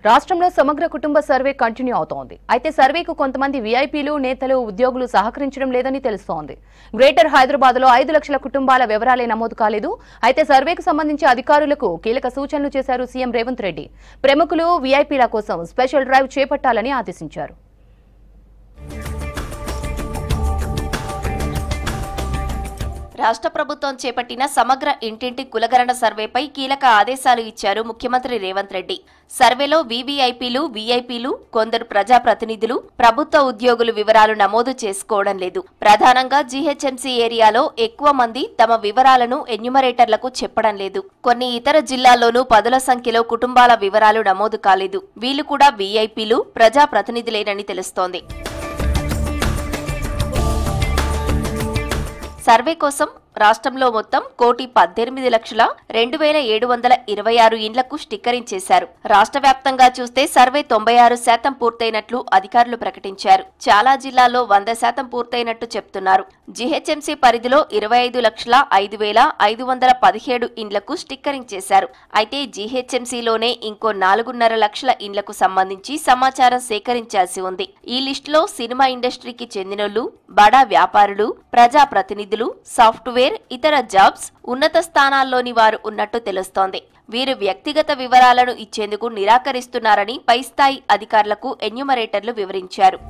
రాష్ట్రంలో సమగ్ర కుటుంబ సర్వే కంటిన్యూ అవుతోంది. అయితే సర్వేకు కొంతమంది వీఐపీలు, నేతలు, ఉద్యోగులు సహకరించడం లేదని తెలుస్తోంది. గ్రేటర్ హైదరాబాద్లో 5 లక్షల కుటుంబాల వివరాలే నమోదు కాలేదు. అయితే సర్వేకు సంబంధించి అధికారులకు కీలక సూచనలు చేశారు సీఎం రేవంత్ రెడ్డి. ప్రముఖులు, వీఐపీల కోసం స్పెషల్ డ్రైవ్ చేపట్టాలని ఆదేశించారు. రాష్ట్ర ప్రభుత్వం చేపట్టిన సమగ్ర ఇంటింటి కులగణన సర్వేపై కీలక ఆదేశాలు ఇచ్చారు ముఖ్యమంత్రి రేవంత్ రెడ్డి. సర్వేలో వీవీఐపీలు, వీఐపీలు, కొందరు ప్రజాప్రతినిధులు, ప్రభుత్వ ఉద్యోగులు వివరాలు నమోదు చేసుకోవడం లేదు. ప్రధానంగా జీహెచ్ఎంసీ ఏరియాలో ఎక్కువ మంది తమ వివరాలను ఎన్యూమరేటర్లకు చెప్పడం లేదు. కొన్ని ఇతర జిల్లాల్లోనూ పదుల సంఖ్యలో కుటుంబాల వివరాలు నమోదు కాలేదు. వీళ్లు కూడా వీఐపీలు, ప్రజాప్రతినిధులేనని తెలుస్తోంది. సర్వే కోసం రాష్ట్రంలో మొత్తం 1,18,02,726 ఇండ్లకు స్టిక్కరింగ్ చేశారు. రాష్ట్ర వ్యాప్తంగా చూస్తే సర్వే 96% పూర్తయినట్లు అధికారులు ప్రకటించారు. చాలా జిల్లాల్లో 100% పూర్తయినట్టు చెప్తున్నారు. జీహెచ్ఎంసీ పరిధిలో 25,05,517 ఇండ్లకు స్టిక్కరింగ్ చేశారు. అయితే జీహెచ్ఎంసీలోనే ఇంకో 4.5 లక్షల ఇండ్లకు సంబంధించి సమాచారం సేకరించాల్సి ఉంది. ఈ లిస్టులో సినిమా ఇండస్ట్రీకి చెందినోళ్లు, బడా వ్యాపారులు, ప్రజాప్రతినిధులు, సాఫ్ట్వేర్, ఇతర జాబ్స్, ఉన్నత స్థానాల్లోని వారు ఉన్నట్టు తెలుస్తోంది. వీరు వ్యక్తిగత వివరాలను ఇచ్చేందుకు నిరాకరిస్తున్నారని పై స్థాయి అధికారులకు ఎన్యూమరేటర్లు వివరించారు.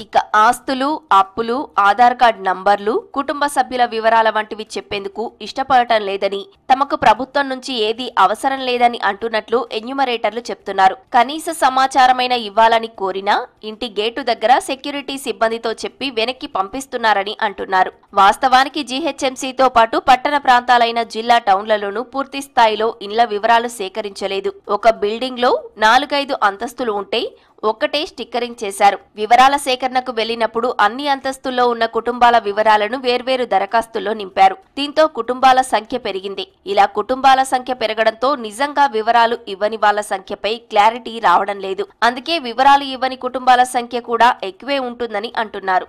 ఇక ఆస్తులు, అప్పులు, ఆధార్ కార్డు నంబర్లు, కుటుంబ సభ్యుల వివరాల వంటివి చెప్పేందుకు ఇష్టపడటం లేదని, తమకు ప్రభుత్వం నుంచి ఏదీ అవసరం లేదని అంటున్నట్లు ఎన్యూమరేటర్లు చెప్తున్నారు. కనీస సమాచారమైన ఇవ్వాలని కోరినా ఇంటి గేటు దగ్గర సెక్యూరిటీ సిబ్బందితో చెప్పి వెనక్కి పంపిస్తున్నారని అంటున్నారు. వాస్తవానికి జీహెచ్ఎంసీతో పాటు పట్టణ ప్రాంతాలైన జిల్లా టౌన్లలోనూ పూర్తి స్థాయిలో ఇండ్ల వివరాలు సేకరించలేదు. ఒక బిల్డింగ్ లో 4-5 అంతస్తులు ఉంటే ఒక్కటే స్టిక్కరింగ్ చేశారు. వివరాల సేకరణకు వెళ్లినప్పుడు అన్ని అంతస్తుల్లో ఉన్న కుటుంబాల వివరాలను వేర్వేరు దరఖాస్తుల్లో నింపారు. దీంతో కుటుంబాల సంఖ్య పెరిగింది. ఇలా కుటుంబాల సంఖ్య పెరగడంతో నిజంగా వివరాలు ఇవ్వని వాళ్ల సంఖ్యపై క్లారిటీ రావడం లేదు. అందుకే వివరాలు ఇవ్వని కుటుంబాల సంఖ్య కూడా ఎక్కువే ఉంటుందని అంటున్నారు.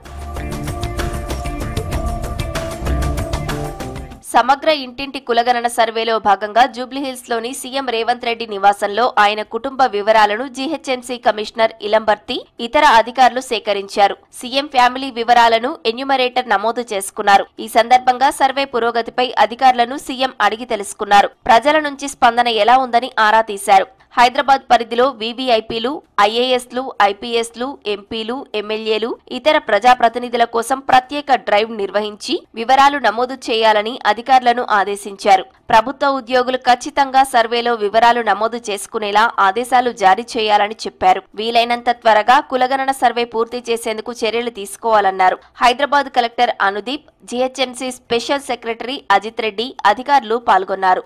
సమగ్ర ఇంటింటి కులగణన సర్వేలో భాగంగా జూబ్లీహిల్స్ లోని సీఎం రేవంత్ రెడ్డి నివాసంలో ఆయన కుటుంబ వివరాలను జీహెచ్ఎంసీ కమిషనర్ ఇలంబర్తి, ఇతర అధికారులు సేకరించారు. సీఎం ఫ్యామిలీ వివరాలను ఎన్యూమరేటర్ నమోదు చేసుకున్నారు. ఈ సందర్భంగా సర్వే పురోగతిపై అధికారులను సీఎం అడిగి తెలుసుకున్నారు. ప్రజల నుంచి స్పందన ఎలా ఉందని ఆరా తీశారు. హైదరాబాద్ పరిధిలో వీవీఐపీలు, ఐఏఎస్లు, ఐపీఎస్లు, ఎంపీలు, ఎమ్మెల్యేలు, ఇతర ప్రజాప్రతినిధుల కోసం ప్రత్యేక డ్రైవ్ నిర్వహించి వివరాలు నమోదు చేయాలని అధికారులను ఆదేశించారు. ప్రభుత్వ ఉద్యోగులు ఖచ్చితంగా సర్వేలో వివరాలు నమోదు చేసుకునేలా ఆదేశాలు జారీ చేయాలని చెప్పారు. వీలైనంత త్వరగా కులగణన సర్వే పూర్తి చేసేందుకు చర్యలు తీసుకోవాలన్నారు. Hyderabad collector Anudeep, GHMC special secretary Ajit Reddy, అధికారులు పాల్గొన్నారు.